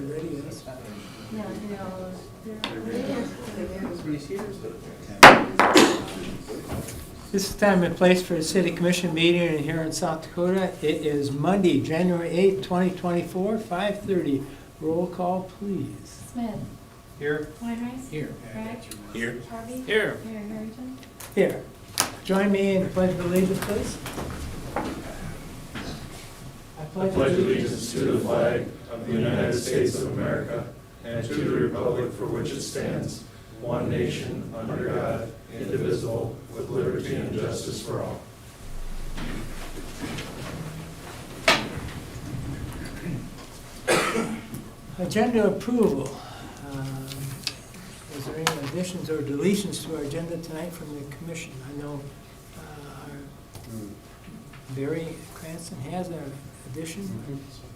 ready, yes? Yeah, This is time and place for a city commission meeting here in South Dakota. It is Monday, January 8th, 2024, 5:30. Roll call, please. Smith. Here. Weinreich. Here. Bragg. Here. Harvey. Here. Mayor Harrington. Here. Join me in the pledge of allegiance, please. I pledge allegiance to the flag of the United States of America and to the republic for which it stands, one nation, under God, indivisible, with liberty and justice for all. Agenda approval. Is there any additions or deletions to our agenda tonight from the commission? I know our Barry Cranston has an addition.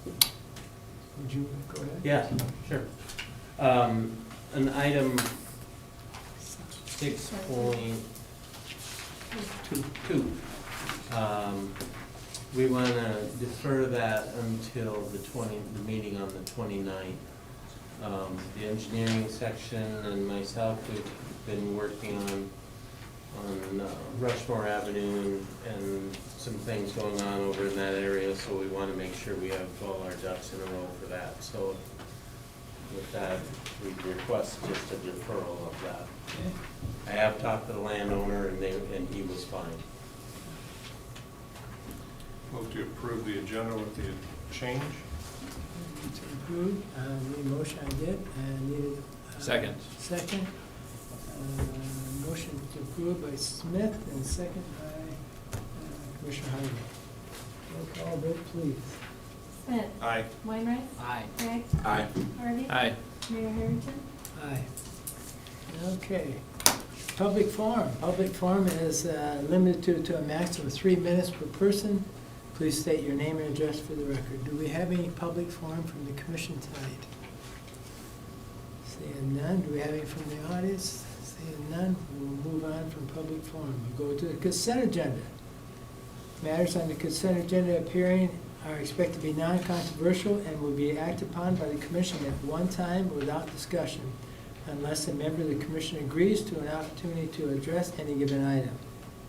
Would you go ahead? Yeah, sure. An item 6.2. We want to defer that until the meeting on the 29th. The engineering section and myself, we've been working on Rushmore Avenue and some things going on over in that area, so we want to make sure we have all our ducks in a row for that. So with that, we request just a deferral of that. Okay. I have talked to the landowner and he was fine. Move to approve the agenda with the change. To approve, the motion I did, and needed. Second. Second. Motion to approve by Smith and second by Commissioner Harvey. Roll call vote, please. Smith. Aye. Weinreich. Aye. Bragg. Aye. Harvey. Aye. Mayor Harrington. Aye. Okay. Public forum. Public forum is limited to a maximum of 3 minutes per person. Please state your name and address for the record. Do we have any public forum from the commission tonight? Seeing none. Do we have any from the audience? Seeing none. We'll move on from public forum. We'll go to the consent agenda. Matters on the consent agenda appearing are expected to be non-controversial and will be acted upon by the commission at one time without discussion, unless a member of the commission agrees to an opportunity to address any given item,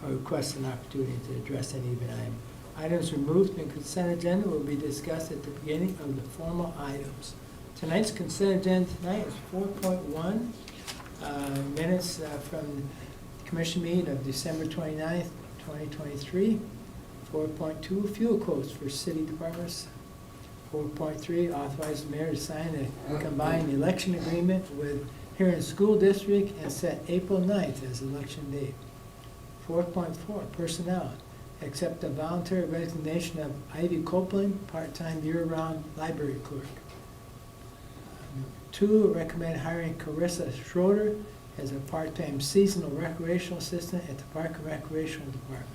or requests an opportunity to address any given item. Items removed from the consent agenda will be discussed at the beginning of the formal items. Tonight's consent agenda tonight is 4.1, minutes from the commission meeting of December 29th, 2023. 4.2, fuel quotes for city departments. 4.3, authorize the mayor to sign a combined election agreement with Huron School District and set April 9th as election date. 4.4, personnel. Accept the voluntary resignation of Ivy Copeland, part-time year-round library clerk. 2, recommend hiring Carissa Schroeder as a part-time seasonal recreational assistant at the Park and Recreational Department.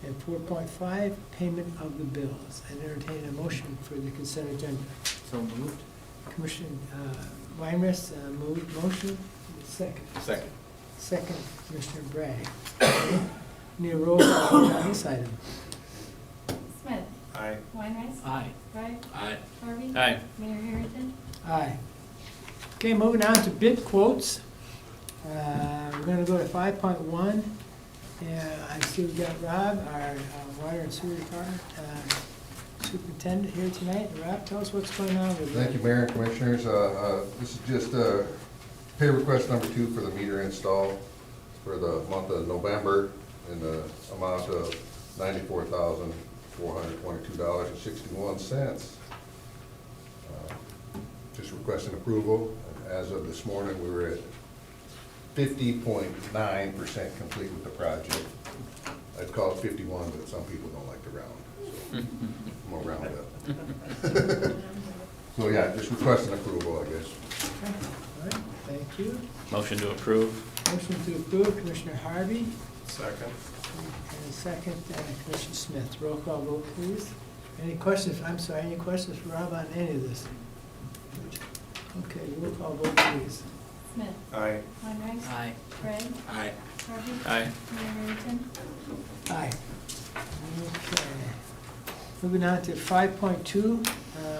And 4.5, payment of the bills. I entertain a motion for the consent agenda. So moved. Commissioner Weinrich moved motion. Second. Second. Second, Commissioner Bragg. Need a roll call on this item. Smith. Aye. Weinreich. Aye. Bragg. Aye. Harvey. Aye. Mayor Harrington. Aye. Okay, moving on to bid quotes. We're going to go to 5.1. I see we've got Rob, our water and sewer department superintendent here tonight. Rob, tell us what's going on with that. Thank you, Mayor and Commissioners. This is just pay request number 2 for the meter install for the month of November in the amount of $94,422.61. Just requesting approval. As of this morning, we were at 50.9% complete with the project. I'd call it 51, but some people don't like to round, so I'm gonna round up. So yeah, just requesting approval, I guess. Okay. All right, thank you. Motion to approve. Motion to approve, Commissioner Harvey, Second. and second, Commissioner Smith. Roll call vote, please. Any questions, I'm sorry, any questions for Rob on any of this? Okay, roll call vote, please. Smith. Aye. Weinreich. Aye. Bragg. Aye. Harvey. Aye. Mayor Harrington. Aye. Okay. Moving on to 5.2,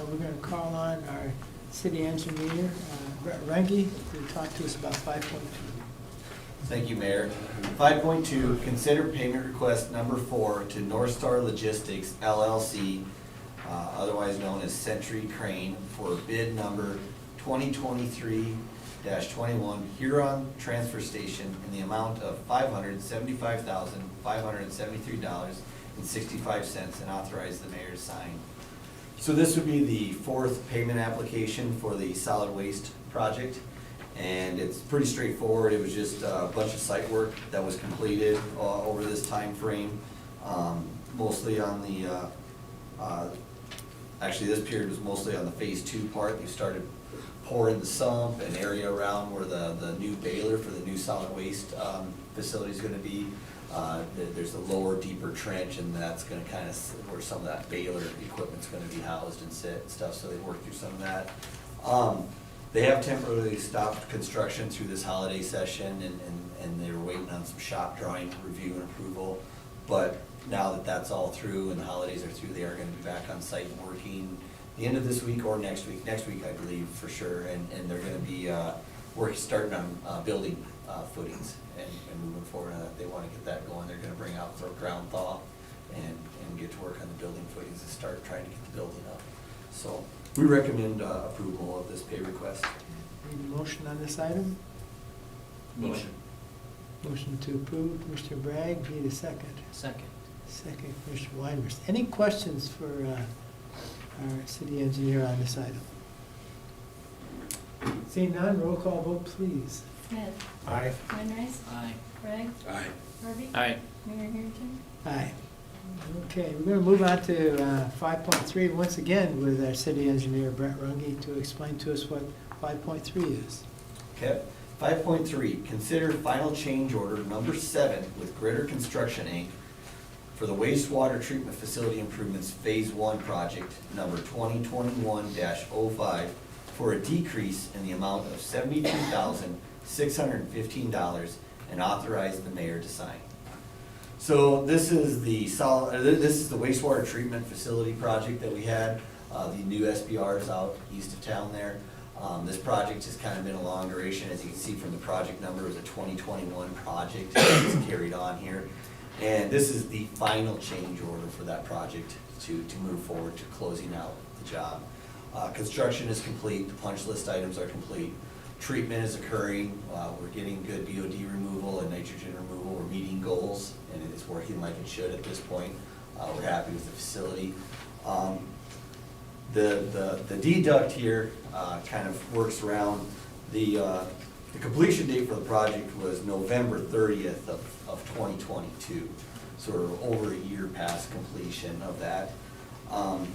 we're going to call on our city engineer, Brett Runge, to talk to us about 5.2. Thank you, Mayor. 5.2, consider payment request number 4 to North Star Logistics LLC, otherwise known as Century Crane, for bid number 2023-21 Huron Transfer Station in the amount of $575,573.65 and authorize the mayor to sign. So this would be the 4th payment application for the solid waste project. And it's pretty straightforward. It was just a bunch of site work that was completed over this time frame, mostly on the, actually this period was mostly on the phase 2 part. They started pouring the sump and area around where the new baler for the new solid waste facility is gonna be. There's a lower, deeper trench, and that's gonna kind of, where some of that baler equipment's gonna be housed and sit and stuff, so they worked through some of that. They have temporarily stopped construction through this holiday session, and they were waiting on some shop drawing review and approval. But now that that's all through and the holidays are through, they are gonna be back on site and working the end of this week or next week. Next week, I believe, for sure, and they're gonna be starting on building footings and moving forward. They wanna get that going. They're gonna bring out for ground thaw and get to work on the building footings and start trying to get the building up. So we recommend approval of this pay request. Need a motion on this item? Motion. Motion to approve, Commissioner Bragg, need a second. Second. Second, Commissioner Weimers. Any questions for our city engineer on this item? Seeing none, roll call vote, please. Smith. Aye. Wainwright. Aye. Bragg. Aye. Harvey. Aye. Mayor Harrington. Aye. Okay, we're gonna move on to 5.3, once again with our city engineer, Brett Runge, to explain to us what 5.3 is. Okay. 5.3, consider final change order number 7 with Gritter Construction, Inc. for the wastewater treatment facility improvements Phase 1 project number 2021-05 for a decrease in the amount of $72,615 and authorize the mayor to sign. So this is the wastewater treatment facility project that we had, the new SBRs out east of town there. This project has kind of been a long duration. As you can see from the project number, it was a 2021 project. It's carried on here. And this is the final change order for that project to move forward to closing out the job. Construction is complete, the punch list items are complete. Treatment is occurring, we're getting good BOD removal and nitrogen removal, we're meeting goals, and it's working like it should at this point. We're happy with the facility. The deduct here kind of works around the completion date for the project was November 30th of 2022, sort of over a year past completion of that.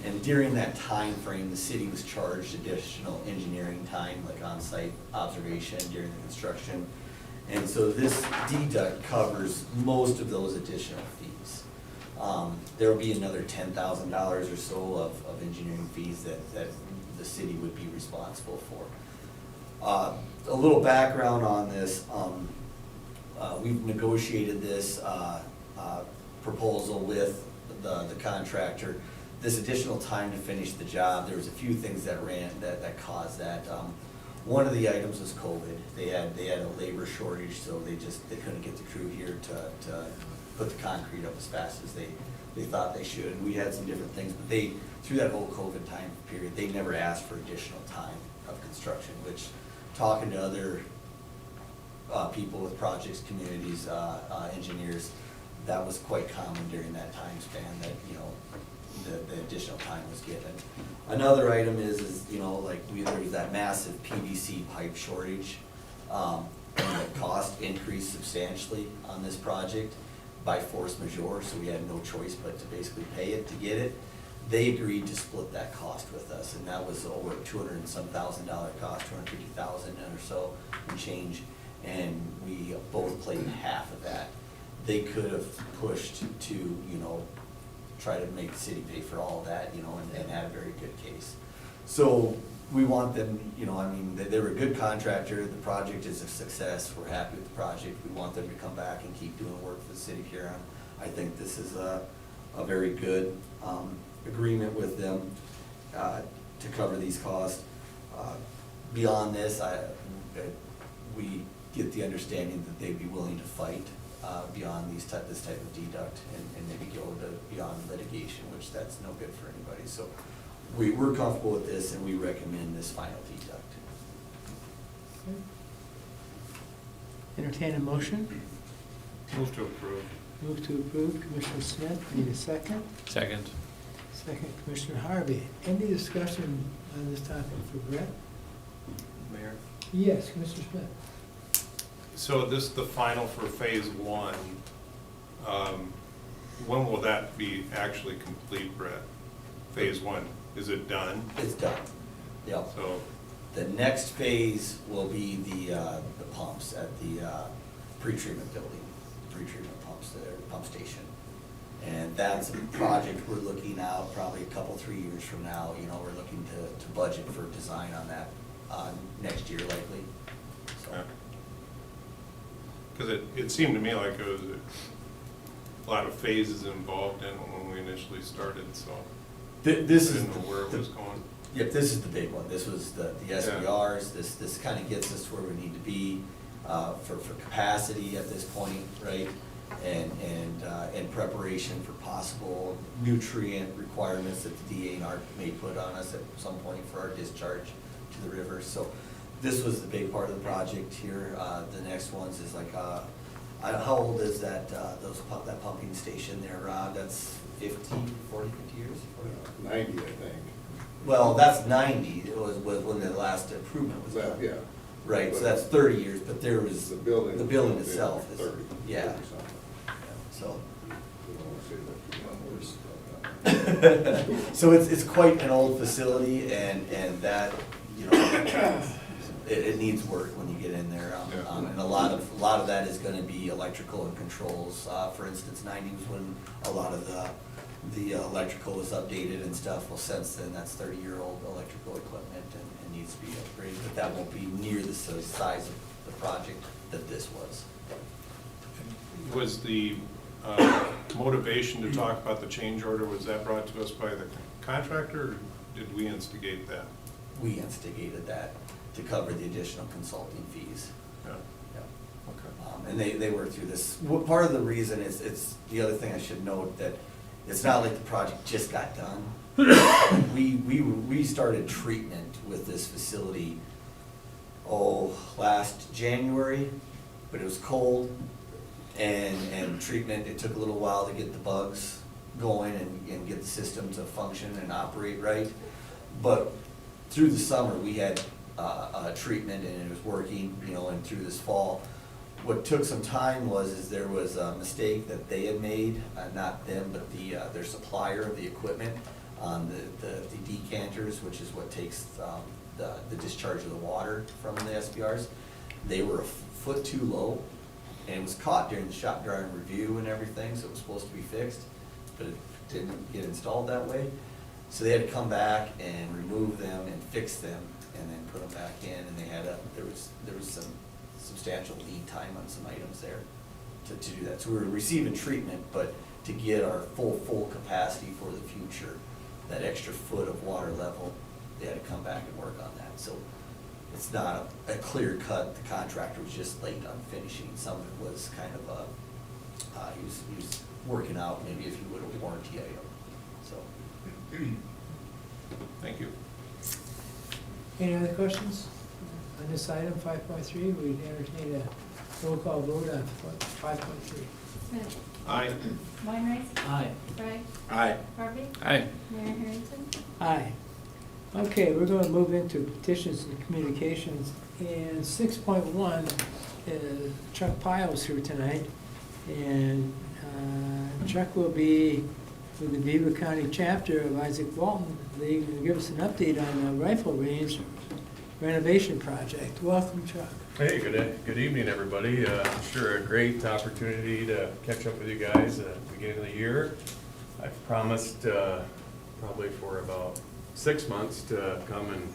And during that time frame, the city was charged additional engineering time, like on-site observation during the construction. And so this deduct covers most of those additional fees. There will be another $10,000 or so of engineering fees that the city would be responsible for. A little background on this, we've negotiated this proposal with the contractor. This additional time to finish the job, there was a few things that caused that. One of the items was COVID. They had a labor shortage, so they couldn't get the crew here to put the concrete up as fast as they thought they should. And we had some different things, but through that whole COVID time period, they never asked for additional time of construction, which, talking to other people with projects, communities, engineers, that was quite common during that time span that, the additional time was given. Another item is like there was that massive PVC pipe shortage. And the cost increased substantially on this project by force majeure, so we had no choice but to basically pay it to get it. They agreed to split that cost with us, and that was over $200 and some thousand cost, $250,000 or so and change, and we both played half of that. They could have pushed to, try to make the city pay for all of that, and had a very good case. So we want them, they were a good contractor, the project is a success, we're happy with the project, we want them to come back and keep doing work for the city of Huron. I think this is a very good agreement with them to cover these costs. Beyond this, we get the understanding that they'd be willing to fight beyond this type of deduct and maybe go to beyond litigation, which that's no good for anybody. So we're comfortable with this and we recommend this final deduct. Entertain a motion. Move to approve. Move to approve, Commissioner Smith, need a second? Second. Second, Commissioner Harvey. Any discussion on this topic for Brett? Mayor? Yes, Commissioner Smith. So this is the final for phase one. When will that be actually complete, Brett? Phase one, is it done? It's done. Yep. So, The next phase will be the pumps at the pretreatment building, pretreatment pumps there, pump station. And that's a project we're looking out probably a couple, 3 years from now. You know, we're looking to budget for design on that next year likely. So, because it seemed to me like it was a lot of phases involved in it when we initially started, so This I is didn't know where it was going. Yep, this is the big one. This was the SBRs. This kind of gets us where we need to be for capacity at this point, right? And preparation for possible nutrient requirements that the DANR may put on us at some point for our discharge to the river. So this was the big part of the project here. The next ones is like, how old is that, that pumping station there, Rob? That's 40, 50 years? 90, I think. Well, that's 90, it was when the last improvement was done. Yeah. Right, so that's 30 years, but there was, The building. the building itself is, 30. yeah, 30 something. so. We don't want to say that too much worse. So it's quite an old facility and that, you know, it needs work when you get in there. Yeah. And a lot of that is gonna be electrical and controls. For instance, 90 was when a lot of the electrical was updated and stuff. Well, since then, that's 30-year-old electrical equipment and needs to be upgraded, but that won't be near the size of the project that this was. Was the motivation to talk about the change order, was that brought to us by the contractor, or did we instigate that? We instigated that to cover the additional consulting fees. Yeah. Yeah. Okay. And they worked through this. Part of the reason is, it's, the other thing I should note, that it's not like the project just got done. We started treatment with this facility, last January, but it was cold, and treatment, it took a little while to get the bugs going and get the system to function and operate right. But through the summer, we had treatment and it was working, you know, and through this fall. What took some time is there was a mistake that they had made, not them, but their supplier of the equipment on the decanters, which is what takes the discharge of the water from the SBRs. They were a foot too low, and it was caught during the shop drying review and everything, so it was supposed to be fixed, but it didn't get installed that way. So they had to come back and remove them and fix them, and then put them back in, and there was some substantial lead time on some items there to do that. So we were receiving treatment, but to get our full capacity for the future, that extra foot of water level, they had to come back and work on that. So it's not a clear cut, the contractor was just late on finishing. Some of it was kind of he was working out maybe if you would a warranty item, so. Thank you. Any other questions on this item, 5.3? We entertain a roll call vote on 5.3. Smith. Aye. Weinreich. Aye. Bragg. Aye. Harvey. Aye. Mayor Harrington. Aye. Okay, we're going to move into petitions and communications. And 6.1, Chuck Piles here tonight. And Chuck will be with the Beaver County chapter of Isaac Walton League and give us an update on the rifle range renovation project. Welcome, Chuck. Hey, good evening, everybody. Sure, a great opportunity to catch up with you guys at the beginning of the year. I've promised probably for about 6 months to come and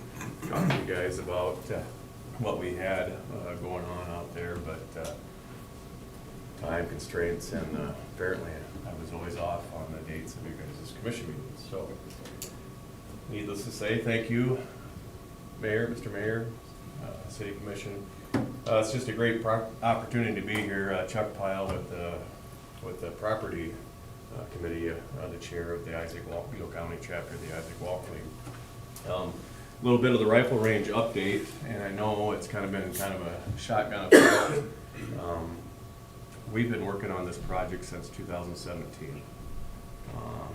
talk to you guys about what we had going on out there, but time constraints, and apparently I was always off on the dates of you guys' commission meetings. So needless to say, thank you Mayor, Mr. Mayor, City Commission. It's just a great opportunity to be here. Chuck Pyle with the Property Committee, the chair of the Beetle County chapter of the Isaac Walk League. A little bit of the rifle range update, and I know it's kind of been a shotgun approach. We've been working on this project since 2017.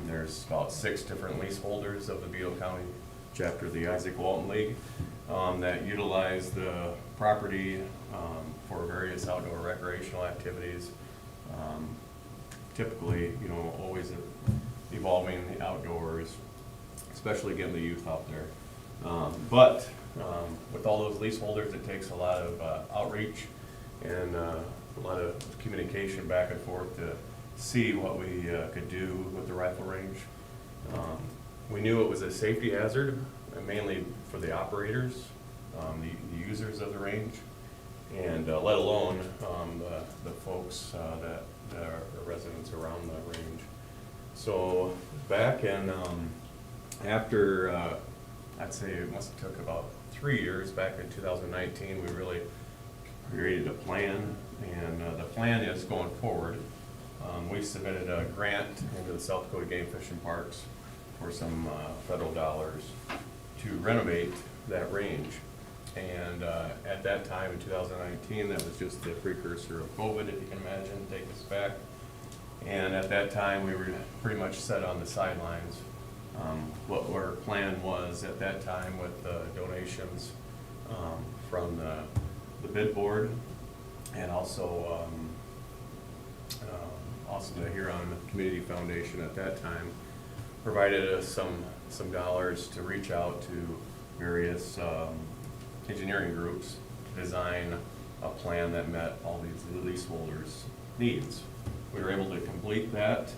There's about 6 different leaseholders of the Beetle County chapter of the Isaac Walton League that utilize the property for various outdoor recreational activities. Typically, always evolving the outdoors, especially getting the youth out there. But with all those leaseholders, it takes a lot of outreach and a lot of communication back and forth to see what we could do with the rifle range. We knew it was a safety hazard, mainly for the operators, the users of the range, and let alone the folks that are residents around the range. So back in, after, I'd say it must have took about 3 years, back in 2019, we really created a plan, and the plan is going forward. We submitted a grant into the South Dakota Game Fish and Parks for some federal dollars to renovate that range. And at that time in 2019, that was just the precursor of COVID, if you can imagine, take us back. And at that time, we were pretty much set on the sidelines. What our plan was at that time with donations from the bid board, and also the Huron Community Foundation at that time provided us some dollars to reach out to various engineering groups to design a plan that met all these leaseholders' needs. We were able to complete that,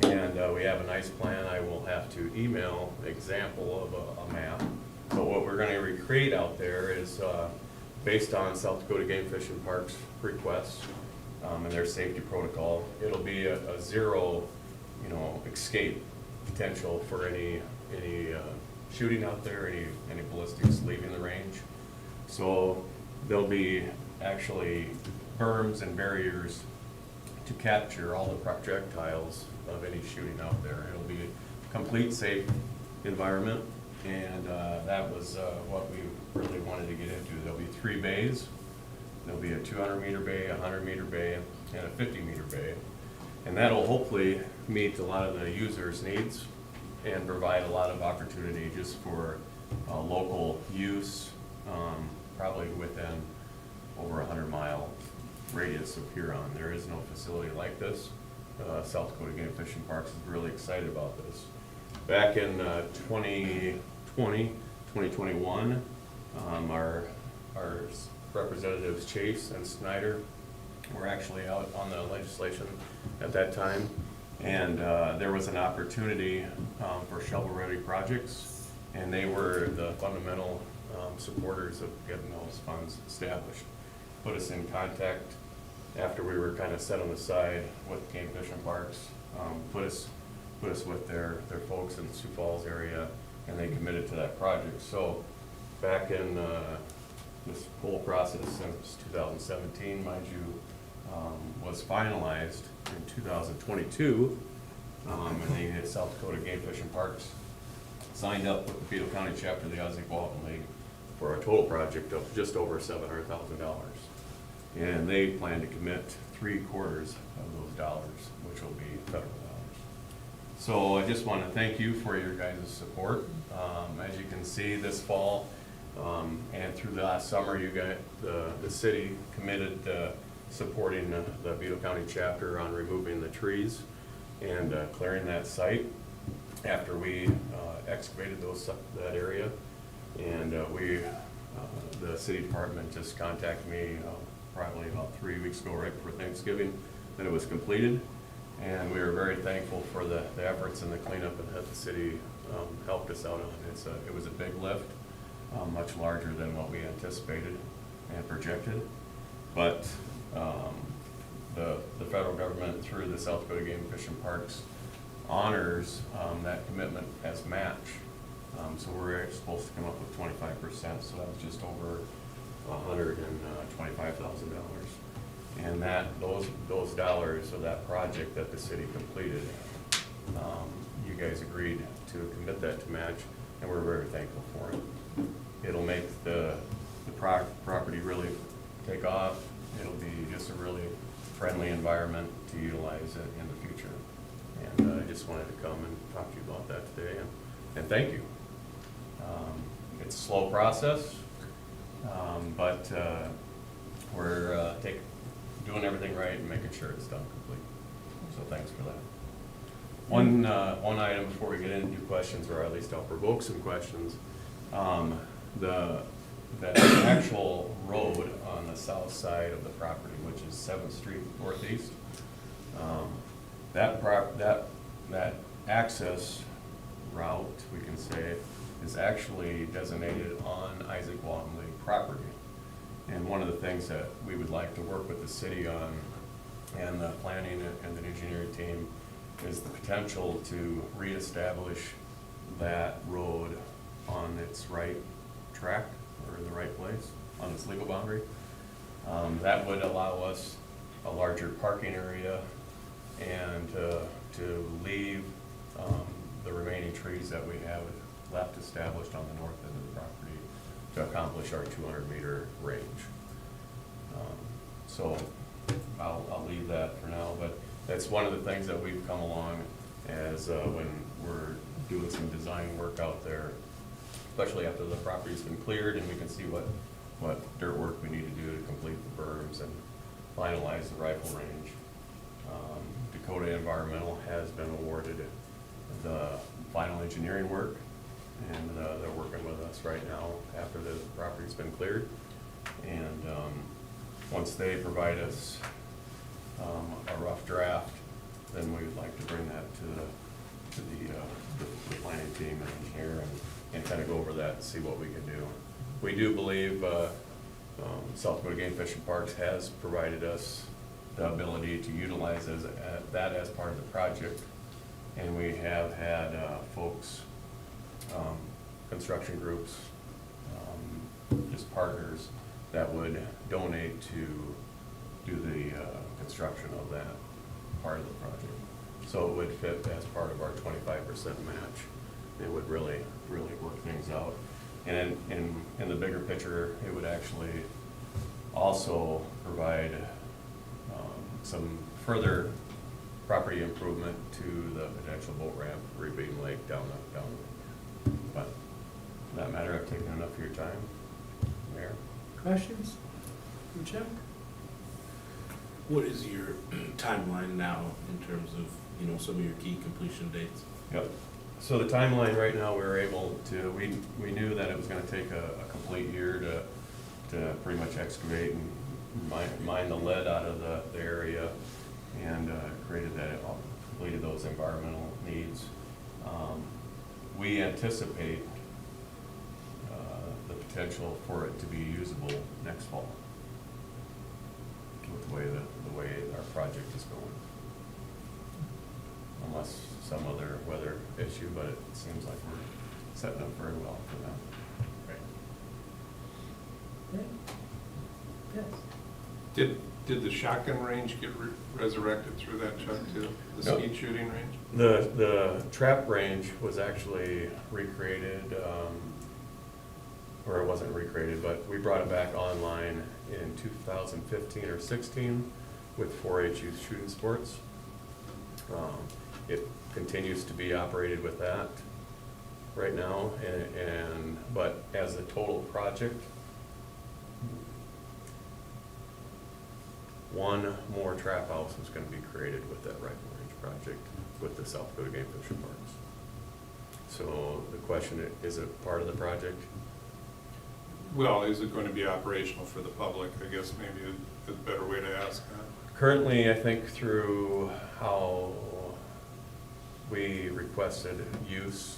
and we have a nice plan. I will have to email an example of a map. But what we're going to recreate out there is based on South Dakota Game Fish and Parks requests and their safety protocol. It'll be a zero, escape potential for any shooting out there, any ballistics leaving the range. So there'll be actually berms and barriers to capture all the projectiles of any shooting out there. It'll be a complete safe environment, and that was what we really wanted to get into. There'll be 3 bays. There'll be a 200-meter bay, a 100-meter bay, and a 50-meter bay. And that'll hopefully meet a lot of the users' needs and provide a lot of opportunity just for local use, probably within over a 100-mile radius of Huron. There is no facility like this. South Dakota Game Fish and Parks is really excited about this. Back in 2021, our representatives Chase and Snyder were actually out on the legislation at that time, and there was an opportunity for shovel-ready projects, and they were the fundamental supporters of getting those funds established. Put us in contact after we were kind of set on the side with Game Fish and Parks, put us with their folks in the Sioux Falls area, and they committed to that project. So back in this whole process since 2017, mind you, was finalized in 2022, and the South Dakota Game Fish and Parks signed up with the Beetle County chapter of the Isaac Walton League for a total project of just over $700,000. And they plan to commit 3/4 of those dollars, which will be federal dollars. So I just want to thank you for your guys' support. As you can see, this fall and through the last summer, you got the city committed supporting the Beetle County chapter on removing the trees and clearing that site after we excavated that area. And the city department just contacted me probably about 3 weeks ago, right before Thanksgiving, that it was completed. And we were very thankful for the efforts and the cleanup that the city helped us out on. It was a big lift, much larger than what we anticipated and projected. But the federal government, through the South Dakota Game Fish and Parks, honors that commitment as match. So we're supposed to come up with 25%, so that was just over $125,000. And those dollars of that project that the city completed, you guys agreed to commit that to match, and we're very thankful for it. It'll make the property really take off. It'll be just a really friendly environment to utilize it in the future. And I just wanted to come and talk to you about that today, and thank you. It's a slow process, but we're doing everything right and making sure it's done complete. So thanks for that. One item before we get into questions, or at least I'll provoke some questions. The actual road on the south side of the property, which is 7th Street Northeast, that access route, we can say, is actually designated on Isaac Walmley property. And one of the things that we would like to work with the city on, and the planning and the engineering team, is the potential to reestablish that road on its right track, or in the right place, on its legal boundary. That would allow us a larger parking area and to leave the remaining trees that we have left established on the north end of the property to accomplish our 200-meter range. So I'll leave that for now, but that's one of the things that we've come along as when we're doing some design work out there, especially after the property's been cleared and we can see what dirt work we need to do to complete the berms and finalize the rifle range. Dakota Environmental has been awarded the final engineering work, and they're working with us right now after the property's been cleared. And once they provide us a rough draft, then we would like to bring that to the planning team and engineer and kind of go over that and see what we can do. We do believe South Dakota Game Fish and Parks has provided us the ability to utilize that as part of the project. And we have had folks, construction groups, just partners that would donate to do the construction of that part of the project. So it would fit as part of our 25% match. It would really work things out. And in the bigger picture, it would actually also provide some further property improvement to the potential boat ramp, Rebeam Lake down. But for that matter, I've taken enough of your time. Mayor? Questions for Chuck? What is your timeline now in terms of, some of your key completion dates? Yep. So the timeline right now, we were able to, we knew that it was gonna take a complete year to pretty much excavate and mine the lead out of the area, and completed those environmental needs. We anticipate the potential for it to be usable next fall with the way our project is going. Unless some other weather issue, but it seems like we're setting up very well for that. Okay. Yes. Did the shotgun range get resurrected through that, Chuck, too? The No. skeet shooting range? The trap range was actually recreated, or it wasn't recreated, but we brought it back online in 2015 or 16 with 4-H youth shooting sports. It continues to be operated with that right now, but as a total project, one more trap house is going to be created with that rifle range project with the South Dakota Game Fish and Parks. So the question is it part of the project? Well, is it going to be operational for the public? I guess maybe a better way to ask that. Currently, I think through how we requested use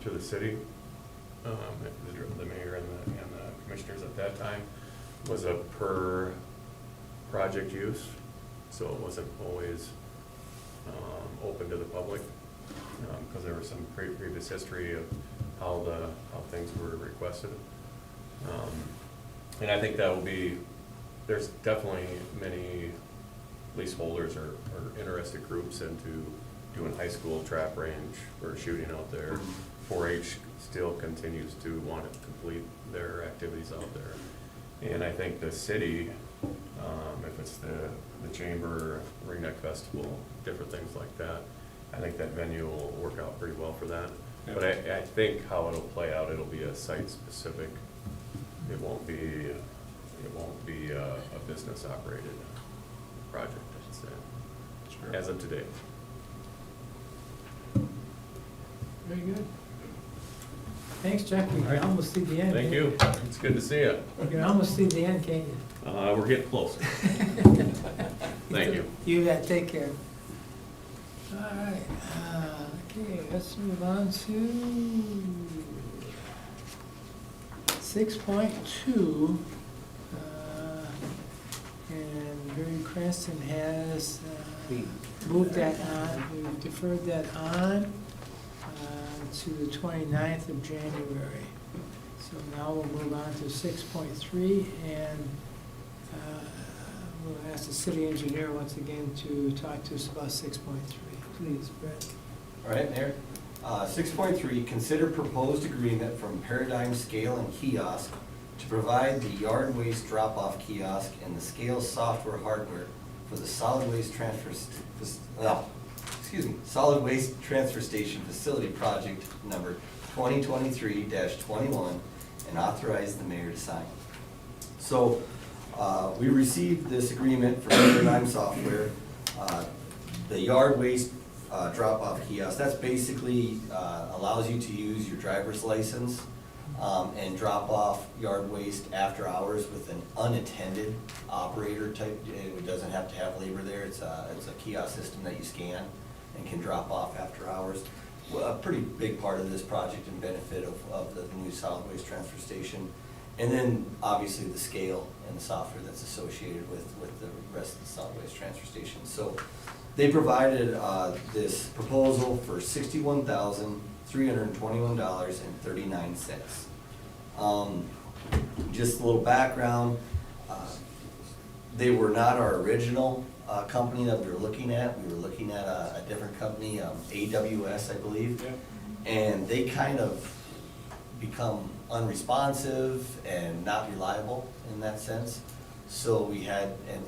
to the city, the mayor and the commissioners at that time, was a per project use, so it wasn't always open to the public, because there was some previous history of things were requested. And I think that will be, there's definitely many leaseholders or interested groups into doing high school trap range or shooting out there. 4-H still continues to want to complete their activities out there. And I think the city, if it's the chamber, Ring Neck Festival, different things like that, I think that venue will work out pretty well for that. But I think how it'll play out, it'll be a site-specific. It won't be a business operated project, I should say, as of today. Very good. Thanks, Chuck. We can almost see the end. Thank you. It's good to see you. You can almost see the end, can't you? We're getting close. Thank you. You bet, take care. All right, okay, let's move on to 6.2. And Barry Cranston has moved that on, we've deferred that on to the 29th of January. So now we'll move on to 6.3, and we'll ask the city engineer once again to talk to us about 6.3. Please, Brett. All right, Mayor. 6.3, consider proposed agreement from Paradigm Scale and Kiosk to provide the yard waste drop-off kiosk and the Scale software hardware for the solid waste transfer station facility project number 2023-21 and authorize the mayor to sign. So we received this agreement from Paradigm Software. The yard waste drop-off kiosk, that's basically allows you to use your driver's license and drop off yard waste after hours with an unattended operator type. It doesn't have to have labor there. It's a kiosk system that you scan and can drop off after hours. Well, a pretty big part of this project and benefit of the new solid waste transfer station. And then obviously the scale and the software that's associated with the rest of the solid waste transfer station. So they provided this proposal for $61,321.39. Just a little background, they were not our original company that we were looking at. We were looking at a different company, AWS, I believe. Yeah. And they kind of become unresponsive and not reliable in that sense. So we had, and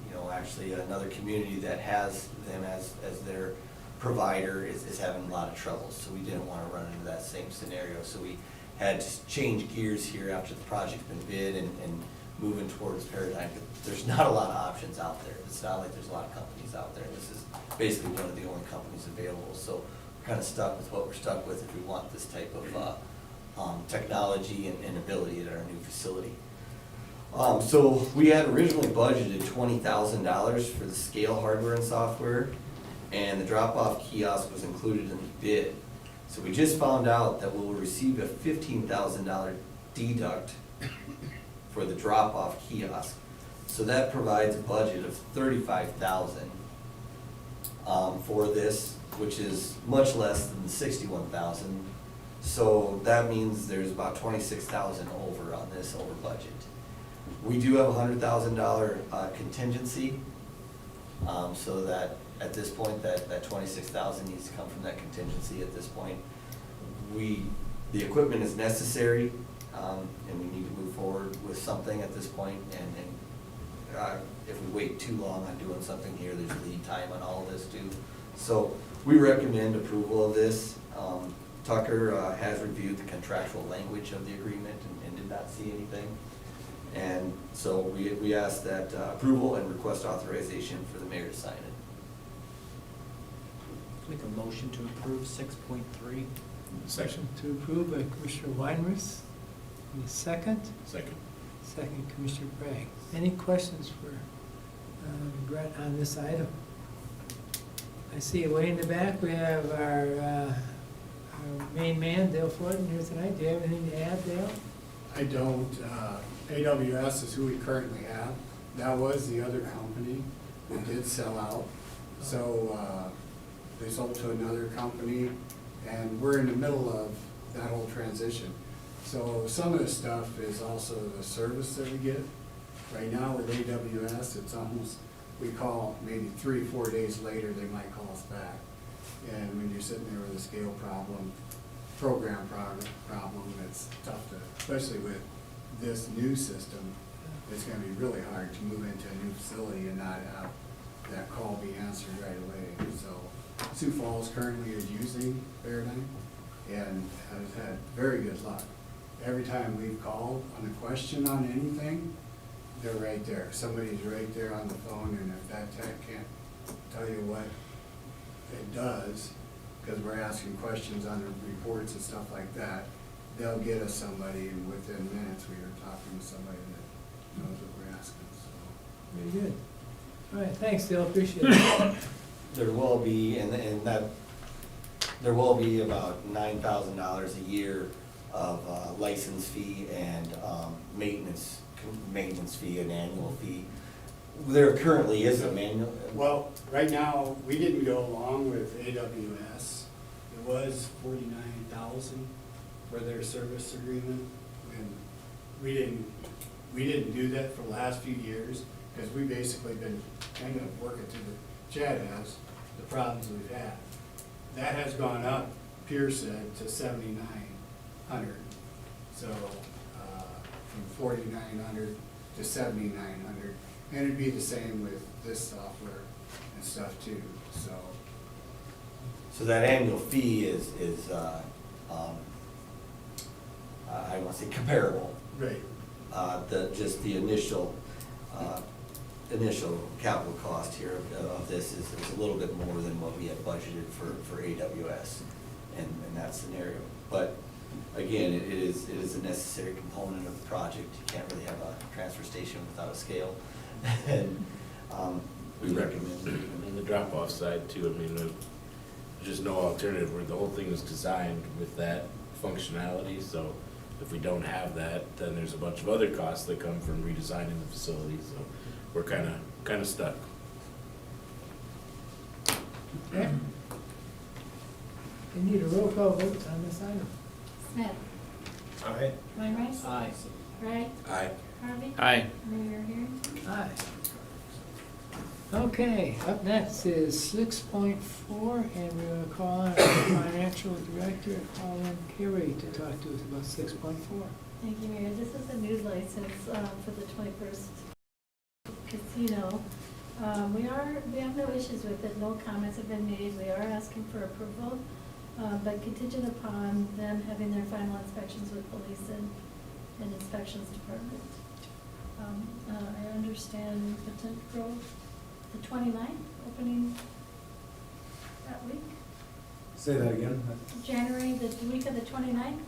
you know, actually another community that has them as their provider is having a lot of trouble. So we didn't want to run into that same scenario. So we had to change gears here after the project's been bid and moving towards Paradigm. But there's not a lot of options out there. It's not like there's a lot of companies out there. This is basically one of the only companies available. So we're kind of stuck with what we're stuck with if we want this type of technology and ability at our new facility. So we had originally budgeted $20,000 for the scale hardware and software, and the drop-off kiosk was included in the bid. So we just found out that we'll receive a $15,000 deduct for the drop-off kiosk. So that provides a budget of $35,000 for this, which is much less than the $61,000. So that means there's about $26,000 over on this over budget. We do have a $100,000 contingency, so that at this point that $26,000 needs to come from that contingency at this point. The equipment is necessary, and we need to move forward with something at this point, and if we wait too long on doing something here, there's lead time on all of this too. So we recommend approval of this. Tucker has reviewed the contractual language of the agreement and did not see anything. And so we ask that approval and request authorization for the mayor to sign it. Make a motion to approve 6.3. Section to approve by Commissioner Weinrich. Any second? Second. Second, Commissioner Bragg. Any questions for Brett on this item? I see way in the back, we have our main man, Dale Forden, here tonight. Do you have anything to add, Dale? I don't. AWS is who we currently have. That was the other company that did sell out. So they sold to another company, and we're in the middle of that whole transition. So some of the stuff is also the service that we get. Right now with AWS, it's almost, we call maybe 3-4 days later, they might call us back. And when you're sitting there with a scale problem, problem, it's tough to, especially with this new system, it's gonna be really hard to move into a new facility and not have that call be answered right away. So Sioux Falls currently is using Paradigm and has had very good luck. Every time we've called on a question on anything, they're right there. Somebody's right there on the phone, and if that tech can't tell you what it does, because we're asking questions on the reports and stuff like that, they'll get us somebody, and within minutes, we are talking to somebody that knows what we're asking, so. Very good. All right, thanks, Dale, appreciate it. There will be, and that, there will be about $9,000 a year of license fee and maintenance fee, an annual fee. There currently is a manual. Well, right now, we didn't go along with AWS. It was 49,000 for their service agreement, and we didn't do that for the last few years, because we basically been kind of working through Chad has, the problems we've had. That has gone up, Pierce said, to 7,900. So, from 4,900 to 7,900. And it'd be the same with this software and stuff too, so. So that annual fee is I want to say comparable. Right. Just the initial capital cost here of this is a little bit more than what we had budgeted for AWS in that scenario. But again, it is a necessary component of the project. You can't really have a transfer station without a scale. And we recommend it. And the drop-off side too, I mean, there's just no alternative, where the whole thing is designed with that functionality, so if we don't have that, then there's a bunch of other costs that come from redesigning the facility, so we're kinda stuck. Okay. We need a roll call vote on this item. Smith. Aye. Weinreich. Aye. Wright. Aye. Harvey. Aye. Mayor Harrington. Aye. Okay, up next is 6.4, and we're going to call on our financial director, Colin Carey, to talk to us about 6.4. Thank you, Mayor. This is a new license for the 21st Casino. We have no issues with it. No comments have been made. We are asking for approval, but contingent upon them having their final inspections with police and inspections department. I understand Potent Grove, the 29th, opening that week, Say that again? January, the week of the 29th.